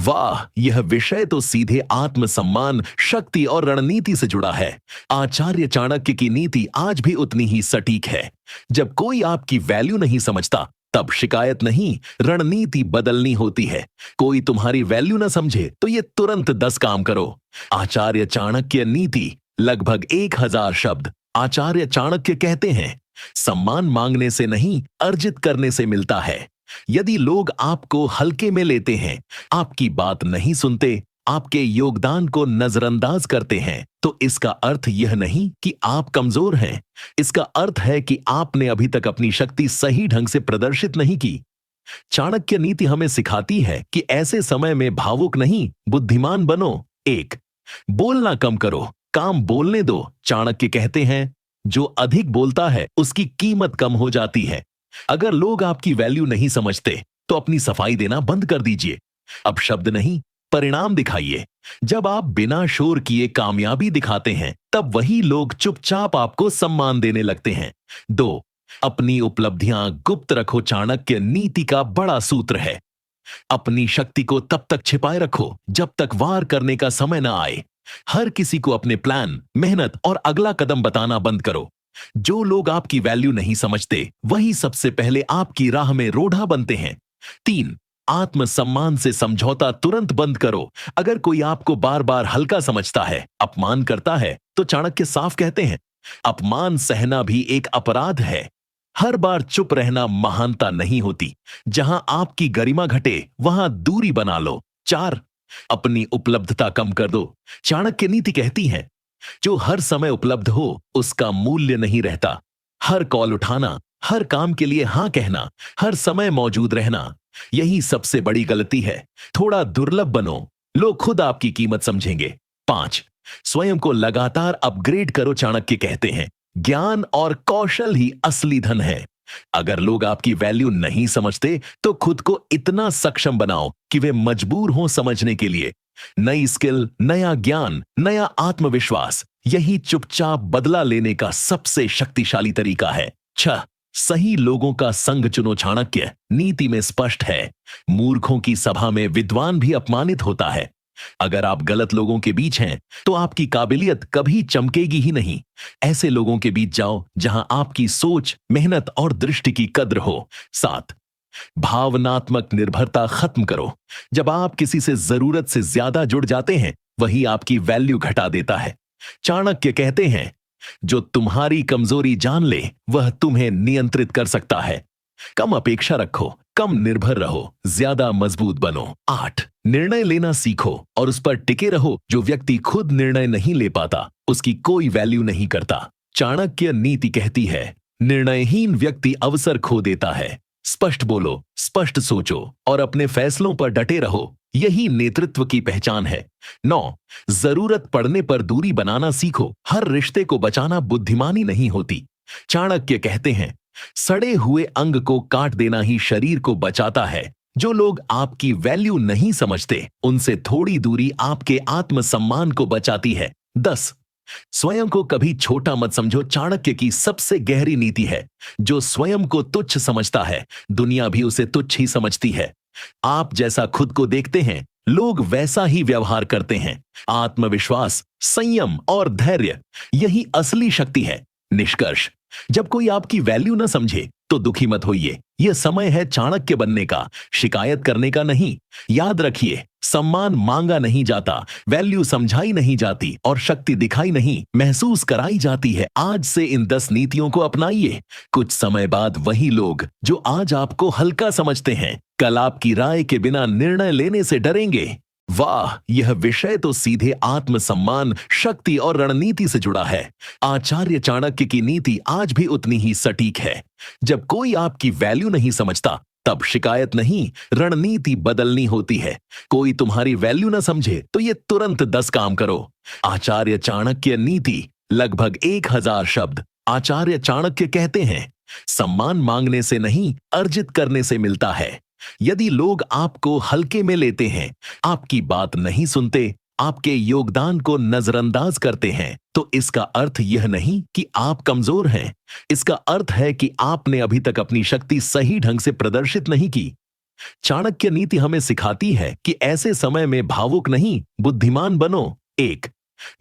वाह, यह विषय तो सीधे आत्मसम्मान, शक्ति और रणनीति से जुड़ा है। आचार्य चाणक्य की नीति आज भी उतनी ही सटीक है। जब कोई आपकी वैल्यू नहीं समझता, तब शिकायत नहीं, रणनीति बदलनी होती है। कोई तुम्हारी वैल्यू ना समझे तो ये तुरंत 10 काम करो। आचार्य चाणक्य नीति, लगभग 1000 शब्द। आचार्य चाणक्य कहते हैं, सम्मान मांगने से नहीं, अर्जित करने से मिलता है। यदि लोग आपको हल्के में लेते हैं, आपकी बात नहीं सुनते, आपके योगदान को नजरअंदाज करते हैं, तो इसका अर्थ यह नहीं कि आप कमजोर हैं। इसका अर्थ है कि आपने अभी तक अपनी शक्ति सही ढंग से प्रदर्शित नहीं की। चाणक्य नीति हमें सिखाती है कि ऐसे समय में भावुक नहीं, बुद्धिमान बनो। 1, बोलना कम करो, काम बोलने दो। चाणक्य कहते हैं, जो अधिक बोलता है उसकी कीमत कम हो जाती है। अगर लोग आपकी वैल्यू नहीं समझते, तो अपनी सफाई देना बंद कर दीजिए। अब शब्द नहीं, परिणाम दिखाइए। जब आप बिना शोर किए कामयाबी दिखाते हैं, तब वही लोग चुपचाप आपको सम्मान देने लगते हैं। 2, अपनी उपलब्धियां गुप्त रखो। चाणक्य नीति का बड़ा सूत्र है। अपनी शक्ति को तब तक छिपाए रखो जब तक वार करने का समय न आए। हर किसी को अपने प्लान, मेहनत और अगला कदम बताना बंद करो। जो लोग आपकी वैल्यू नहीं समझते, वही सबसे पहले आपकी राह में रोड़ा बनते हैं। 3, आत्मसम्मान से समझौता तुरंत बंद करो। अगर कोई आपको बार बार हल्का समझता है, अपमान करता है, तो चाणक्य साफ कहते हैं, अपमान सहना भी एक अपराध है। हर बार चुप रहना महानता नहीं होती। जहां आपकी गरिमा घटे, वहां दूरी बना लो। 4, अपनी उपलब्धता कम कर दो। चाणक्य नीति कहती है, जो हर समय उपलब्ध हो, उसका मूल्य नहीं रहता। हर कॉल उठाना, हर काम के लिए हां कहना, हर समय मौजूद रहना, यही सबसे बड़ी गलती है। थोड़ा दुर्लभ बनो, लोग खुद आपकी कीमत समझेंगे। 5, स्वयं को लगातार अपग्रेड करो। चाणक्य कहते हैं, ज्ञान और कौशल ही असली धन है। अगर लोग आपकी वैल्यू नहीं समझते, तो खुद को इतना सक्षम बनाओ कि वे मजबूर हों समझने के लिए। नई स्किल, नया ज्ञान, नया आत्मविश्वास, यही चुपचाप बदला लेने का सबसे शक्तिशाली तरीका है। 6, सही लोगों का संग चुनो। चाणक्य नीति में स्पष्ट है, मूर्खों की सभा में विद्वान भी अपमानित होता है। अगर आप गलत लोगों के बीच हैं, तो आपकी काबिलियत कभी चमकेगी ही नहीं। ऐसे लोगों के बीच जाओ जहां आपकी सोच, मेहनत और दृष्टि की कद्र हो। 7, भावनात्मक निर्भरता खत्म करो। जब आप किसी से जरूरत से ज्यादा जुड़ जाते हैं, वही आपकी वैल्यू घटा देता है। चाणक्य कहते हैं, जो तुम्हारी कमजोरी जान ले, वह तुम्हें नियंत्रित कर सकता है। कम अपेक्षा रखो, कम निर्भर रहो, ज्यादा मजबूत बनो। 8, निर्णय लेना सीखो और उस पर टिके रहो। जो व्यक्ति खुद निर्णय नहीं ले पाता, उसकी कोई वैल्यू नहीं करता। चाणक्य नीति कहती है, निर्णयहीन व्यक्ति अवसर खो देता है। स्पष्ट बोलो, स्पष्ट सोचो और अपने फैसलों पर डटे रहो, यही नेतृत्व की पहचान है। 9, जरूरत पड़ने पर दूरी बनाना सीखो। हर रिश्ते को बचाना बुद्धिमानी नहीं होती। चाणक्य कहते हैं, सड़े हुए अंग को काट देना ही शरीर को बचाता है। जो लोग आपकी वैल्यू नहीं समझते, उनसे थोड़ी दूरी आपके आत्मसम्मान को बचाती है। 10, स्वयं को कभी छोटा मत समझो। चाणक्य की सबसे गहरी नीति है, जो स्वयं को तुच्छ समझता है, दुनिया भी उसे तुच्छ ही समझती है। आप जैसा खुद को देखते हैं, लोग वैसा ही व्यवहार करते हैं। आत्मविश्वास, संयम और धैर्य, यही असली शक्ति है। निष्कर्ष, जब कोई आपकी वैल्यू न समझे, तो दुखी मत होइए। यह समय है चाणक्य बनने का, शिकायत करने का नहीं। याद रखिए, सम्मान मांगा नहीं जाता, वैल्यू समझाई नहीं जाती और शक्ति दिखाई नहीं, महसूस कराई जाती है। आज से इन 10 नीतियों को अपनाइए। कुछ समय बाद वही लोग जो आज आपको हल्का समझते हैं, कल आपकी राय के बिना निर्णय लेने से डरेंगे। वाह, यह विषय तो सीधे आत्मसम्मान, शक्ति और रणनीति से जुड़ा है। आचार्य चाणक्य की नीति आज भी उतनी ही सटीक है। जब कोई आपकी वैल्यू नहीं समझता, तब शिकायत नहीं, रणनीति बदलनी होती है। कोई तुम्हारी वैल्यू ना समझे, तो ये तुरंत 10 काम करो। आचार्य चाणक्य नीति, लगभग 1000 शब्द। आचार्य चाणक्य कहते हैं, सम्मान मांगने से नहीं, अर्जित करने से मिलता है। यदि लोग आपको हल्के में लेते हैं, आपकी बात नहीं सुनते, आपके योगदान को नजरअंदाज करते हैं, तो इसका अर्थ यह नहीं कि आप कमजोर हैं। इसका अर्थ है कि आपने अभी तक अपनी शक्ति सही ढंग से प्रदर्शित नहीं की। चाणक्य नीति हमें सिखाती है कि ऐसे समय में भावुक नहीं, बुद्धिमान बनो। एक,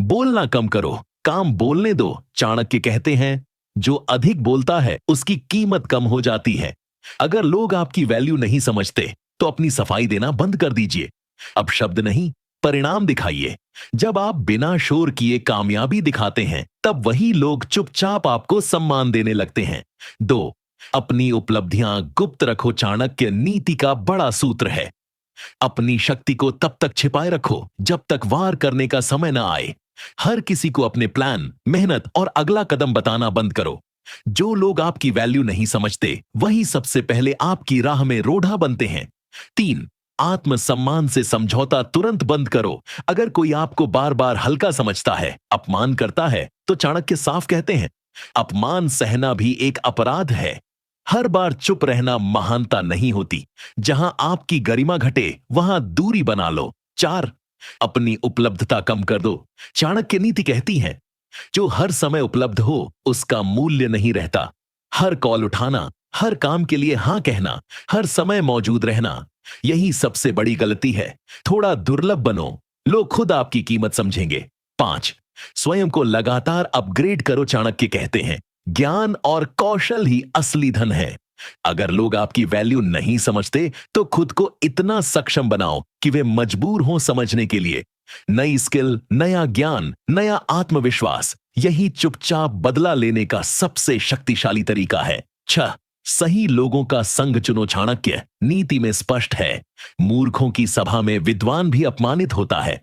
बोलना कम करो, काम बोलने दो। चाणक्य कहते हैं, जो अधिक बोलता है उसकी कीमत कम हो जाती है। अगर लोग आपकी वैल्यू नहीं समझते तो अपनी सफाई देना बंद कर दीजिए। अब शब्द नहीं, परिणाम दिखाइए। जब आप बिना शोर किए कामयाबी दिखाते हैं, तब वही लोग चुपचाप आपको सम्मान देने लगते हैं। दो, अपनी उपलब्धियां गुप्त रखो। चाणक्य नीति का बड़ा सूत्र है। अपनी शक्ति को तब तक छिपाए रखो जब तक वार करने का समय न आए। हर किसी को अपने प्लान, मेहनत और अगला कदम बताना बंद करो। जो लोग आपकी वैल्यू नहीं समझते, वही सबसे पहले आपकी राह में रोड़ा बनते हैं। तीन, आत्मसम्मान से समझौता तुरंत बंद करो। अगर कोई आपको बार बार हल्का समझता है, अपमान करता है, तो चाणक्य साफ कहते हैं, अपमान सहना भी एक अपराध है। हर बार चुप रहना महानता नहीं होती। जहां आपकी गरिमा घटे, वहां दूरी बना लो। चार, अपनी उपलब्धता कम कर दो। चाणक्य नीति कहती है, जो हर समय उपलब्ध हो उसका मूल्य नहीं रहता। हर कॉल उठाना, हर काम के लिए हां कहना, हर समय मौजूद रहना, यही सबसे बड़ी गलती है। थोड़ा दुर्लभ बनो, लोग खुद आपकी कीमत समझेंगे। पांच, स्वयं को लगातार अपग्रेड करो। चाणक्य कहते हैं, ज्ञान और कौशल ही असली धन है। अगर लोग आपकी वैल्यू नहीं समझते, तो खुद को इतना सक्षम बनाओ कि वे मजबूर हों समझने के लिए। नई स्किल, नया ज्ञान, नया आत्मविश्वास, यही चुपचाप बदला लेने का सबसे शक्तिशाली तरीका है। छह, सही लोगों का संग चुनो। चाणक्य नीति में स्पष्ट है, मूर्खों की सभा में विद्वान भी अपमानित होता है।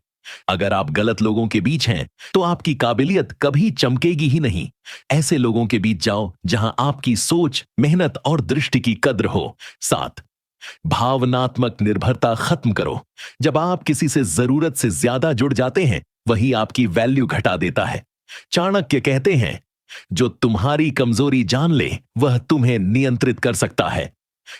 अगर आप गलत लोगों के बीच हैं, तो आपकी काबिलियत कभी चमकेगी ही नहीं। ऐसे लोगों के बीच जाओ जहां आपकी सोच, मेहनत और दृष्टि की कद्र हो। सात, भावनात्मक निर्भरता खत्म करो। जब आप किसी से जरूरत से ज्यादा जुड़ जाते हैं, वही आपकी वैल्यू घटा देता है। चाणक्य कहते हैं, जो तुम्हारी कमजोरी जान ले, वह तुम्हें नियंत्रित कर सकता है।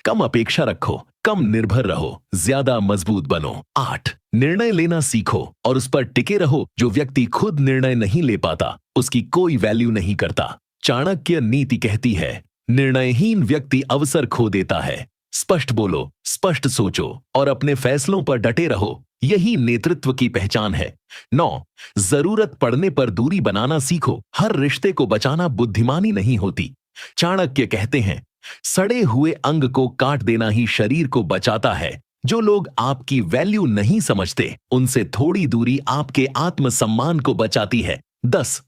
कम अपेक्षा रखो, कम निर्भर रहो, ज्यादा मजबूत बनो। आठ, निर्णय लेना सीखो और उस पर टिके रहो। जो व्यक्ति खुद निर्णय नहीं ले पाता, उसकी कोई वैल्यू नहीं करता। चाणक्य नीति कहती है, निर्णयहीन व्यक्ति अवसर खो देता है। स्पष्ट बोलो, स्पष्ट सोचो और अपने फैसलों पर डटे रहो, यही नेतृत्व की पहचान है। 9, जरूरत पड़ने पर दूरी बनाना सीखो। हर रिश्ते को बचाना बुद्धिमानी नहीं होती। चाणक्य कहते हैं, सड़े हुए अंग को काट देना ही शरीर को बचाता है। जो लोग आपकी वैल्यू नहीं समझते, उनसे थोड़ी दूरी आपके आत्मसम्मान को बचाती है। 10,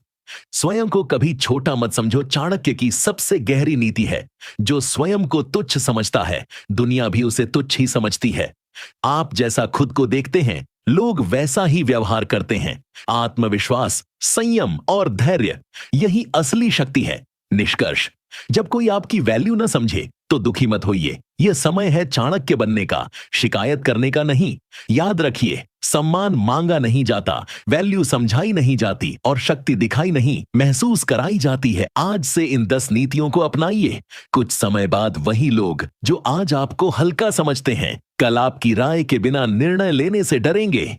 स्वयं को कभी छोटा मत समझो। चाणक्य की सबसे गहरी नीति है, जो स्वयं को तुच्छ समझता है, दुनिया भी उसे तुच्छ ही समझती है। आप जैसा खुद को देखते हैं, लोग वैसा ही व्यवहार करते हैं। आत्मविश्वास, संयम और धैर्य, यही असली शक्ति है। निष्कर्ष, जब कोई आपकी वैल्यू न समझे तो दुखी मत होइए। यह समय है चाणक्य बनने का, शिकायत करने का नहीं। याद रखिए, सम्मान मांगा नहीं जाता, वैल्यू समझाई नहीं जाती और शक्ति दिखाई नहीं, महसूस कराई जाती है। आज से इन 10 नीतियों को अपनाइए। कुछ समय बाद वही लोग जो आज आपको हल्का समझते हैं, कल आपकी राय के बिना निर्णय लेने से डरेंगे।